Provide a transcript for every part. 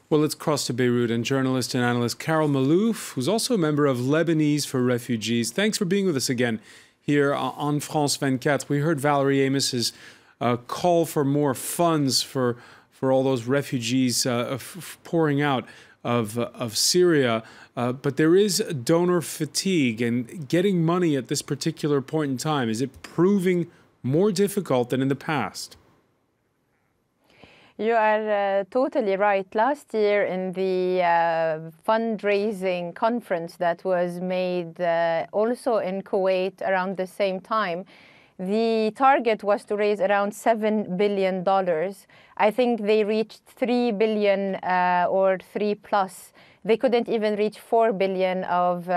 Well, let's cross to Beirut and journalist and analyst Carol Malouf, who's also a member of Lebanese for Refugees. Thanks for being with us again here on France 24. We heard Valerie Amos's call for more funds for all those refugees pouring out of Syria. But there is donor fatigue, and getting money at this particular point in time, is it proving more difficult than in the past? You are totally right. Last year in the fundraising conference that was made also in Kuwait around the same time, the target was to raise around $7 billion. I think they reached 3 billion or 3+. They couldn't even reach 4 billion of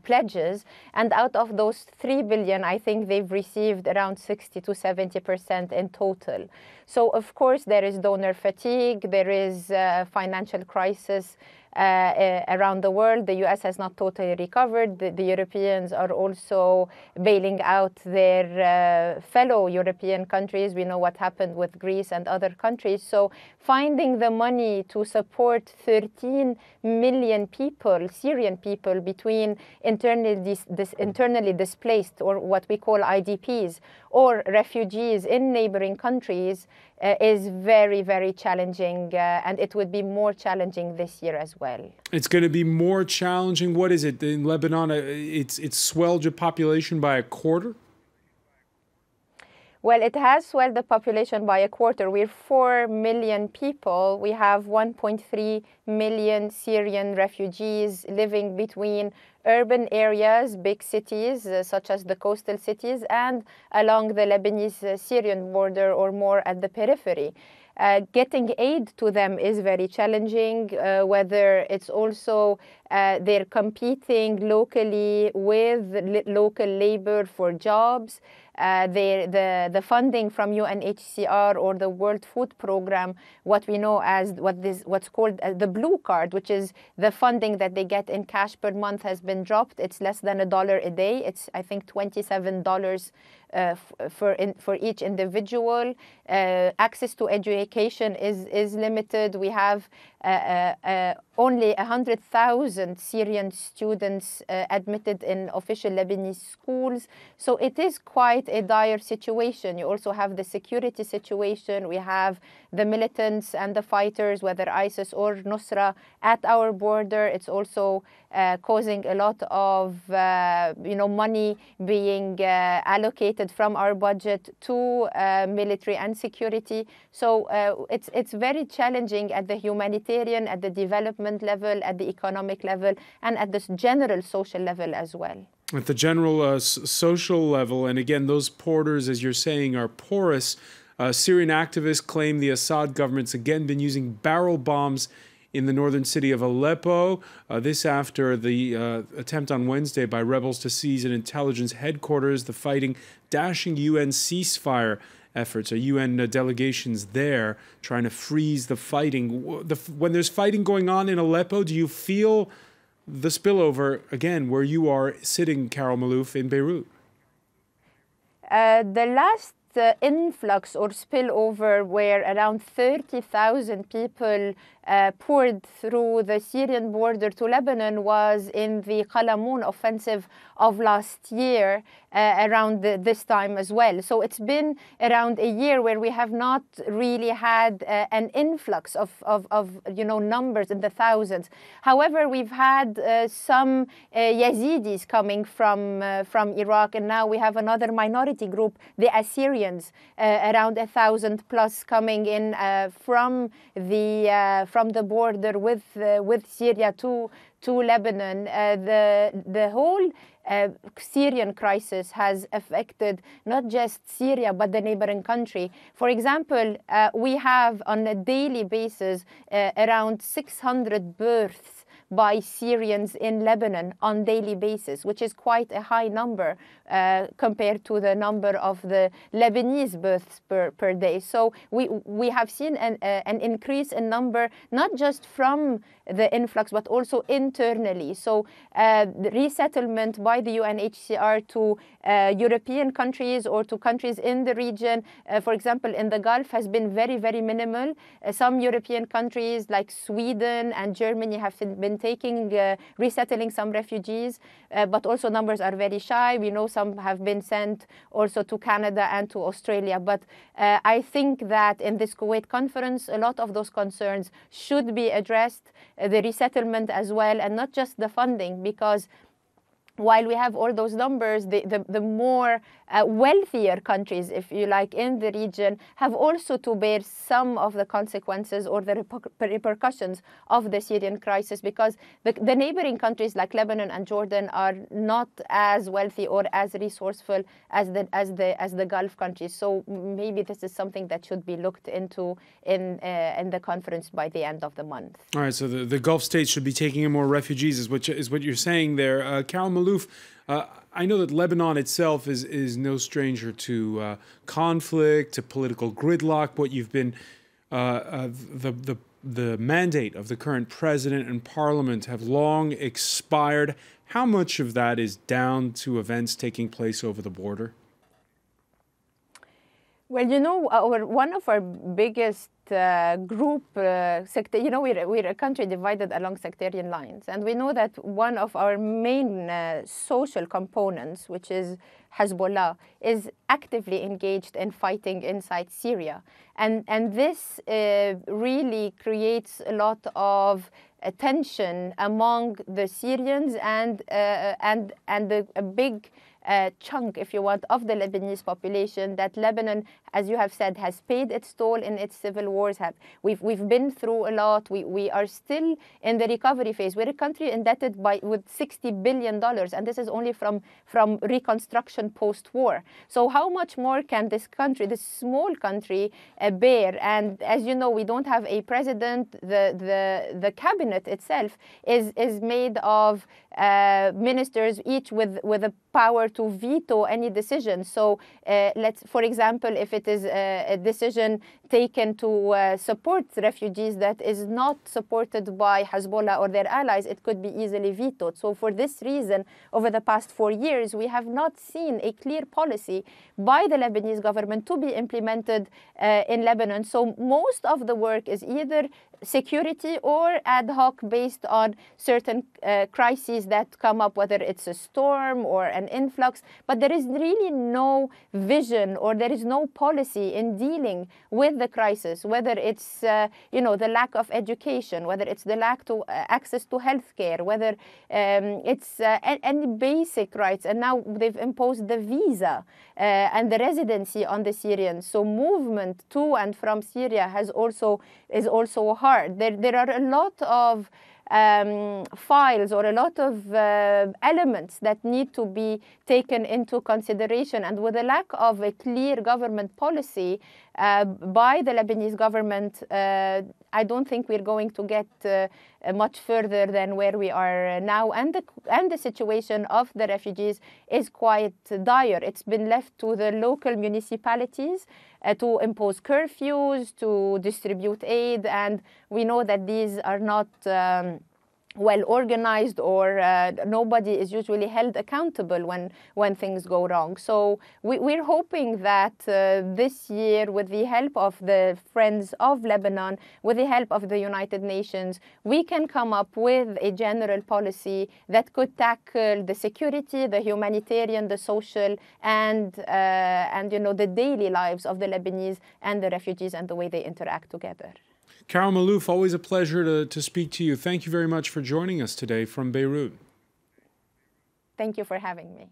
pledges. And out of those 3 billion, I think they've received around 60 to 70% in total. So, of course, there is donor fatigue. There is a financial crisis around the world. The US has not totally recovered. The Europeans are also bailing out their fellow European countries. We know what happened with Greece and other countries. So finding the money to support 13 million people, Syrian people, between internally displaced, or what we call IDPs, or refugees in neighboring countries, is very, very challenging, and it would be more challenging this year as well. It's going to be more challenging. What is it in Lebanon? It's swelled your population by a quarter? Well, it has swelled the population by a quarter. We're 4 million people. We have 1.3 million Syrian refugees living between urban areas, big cities, such as the coastal cities, and along the Lebanese-Syrian border or more at the periphery. Getting aid to them is very challenging, whether it's also they're competing locally with local labor for jobs. The funding from UNHCR or the World Food Program, what we know as what's called the blue card, which is the funding that they get in cash per month, has been dropped. It's less than $1 a day. It's, I think, $27 for each individual. Access to education is limited. We have only 100,000 Syrian students admitted in official Lebanese schools. So it is quite a dire situation. You also have the security situation. We have the militants and the fighters, whether ISIS or Nusra, at our border. It's also causing a lot of money being allocated from our budget to military and security. So it's very challenging at the humanitarian, at the development level, at the economic level, and at this general social level as well. At the general social level, and again, those borders, as you're saying, are porous. Syrian activists claim the Assad government's again been using barrel bombs in the northern city of Aleppo. This after the attempt on Wednesday by rebels to seize an intelligence headquarters, the fighting dashing UN ceasefire efforts, UN delegations there trying to freeze the fighting. When there's fighting going on in Aleppo, do you feel the spillover, again, where you are sitting, Carol Malouf, in Beirut? The last influx or spillover where around 30,000 people poured through the Syrian border to Lebanon was in the Qalamoun offensive of last year, around this time as well. So it's been around a year where we have not really had an influx of numbers in the thousands. However, we've had some Yazidis coming from Iraq, and now we have another minority group, the Assyrians, around 1,000 plus coming in from the border with Syria to Lebanon. The whole Syrian crisis has affected not just Syria, but the neighboring country. For example, we have on a daily basis around 600 births by Syrians in Lebanon on daily basis, which is quite a high number compared to the number of the Lebanese births per day. So we have seen an increase in number, not just from the influx, but also internally. So the resettlement by the UNHCR to European countries or to countries in the region, for example, in the Gulf, has been very, very minimal. Some European countries like Sweden and Germany have been resettling some refugees, but also numbers are very shy. We know some have been sent also to Canada and to Australia. But I think that in this Kuwait conference, a lot of those concerns should be addressed, the resettlement as well, and not just the funding, because while we have all those numbers, the more wealthier countries, if you like, in the region have also to bear some of the consequences or the repercussions of the Syrian crisis, because the neighboring countries like Lebanon and Jordan are not as wealthy or as resourceful as the Gulf countries. So maybe this is something that should be looked into in the conference by the end of the month. All right, so the Gulf states should be taking in more refugees, is what you're saying there. Carol Malouf, I know that Lebanon itself is no stranger to conflict, to political gridlock. What you've been, the mandate of the current president and parliament have long expired. How much of that is down to events taking place over the border? Well, you know, one of our biggest we're a country divided along sectarian lines. And we know that one of our main social components, which is Hezbollah, is actively engaged in fighting inside Syria. And this really creates a lot of tension among the Syrians and a big chunk, if you want, of the Lebanese population that Lebanon, as you have said, has paid its toll in its civil wars. We've been through a lot. We are still in the recovery phase. We're a country indebted with $60 billion, and this is only from reconstruction post-war. So how much more can this country, this small country, bear? And as you know, we don't have a president. The cabinet itself is made of ministers, each with a power to veto any decision. So for example, if it is a decision taken to support refugees that is not supported by Hezbollah or their allies, it could be easily vetoed. So for this reason, over the past 4 years, we have not seen a clear policy by the Lebanese government to be implemented in Lebanon. So most of the work is either security or ad hoc based on certain crises that come up, whether it's a storm or an influx. But there is really no vision or there is no policy in dealing with the crisis, whether it's the lack of education, whether it's the lack to access to healthcare, whether it's any basic rights. And now they've imposed the visa and the residency on the Syrians. So movement to and from Syria is also hard. There are a lot of files or a lot of elements that need to be taken into consideration. And with the lack of a clear government policy by the Lebanese government, I don't think we're going to get much further than where we are now. And the situation of the refugees is quite dire. It's been left to the local municipalities to impose curfews, to distribute aid, and we know that these are not well organized, or nobody is usually held accountable when things go wrong. So we're hoping that this year, with the help of the Friends of Lebanon, with the help of the United Nations, we can come up with a general policy that could tackle the security, the humanitarian, the social, and the daily lives of the Lebanese and the refugees and the way they interact together. Carol Malouf, always a pleasure to speak to you. Thank you very much for joining us today from Beirut. Thank you for having me.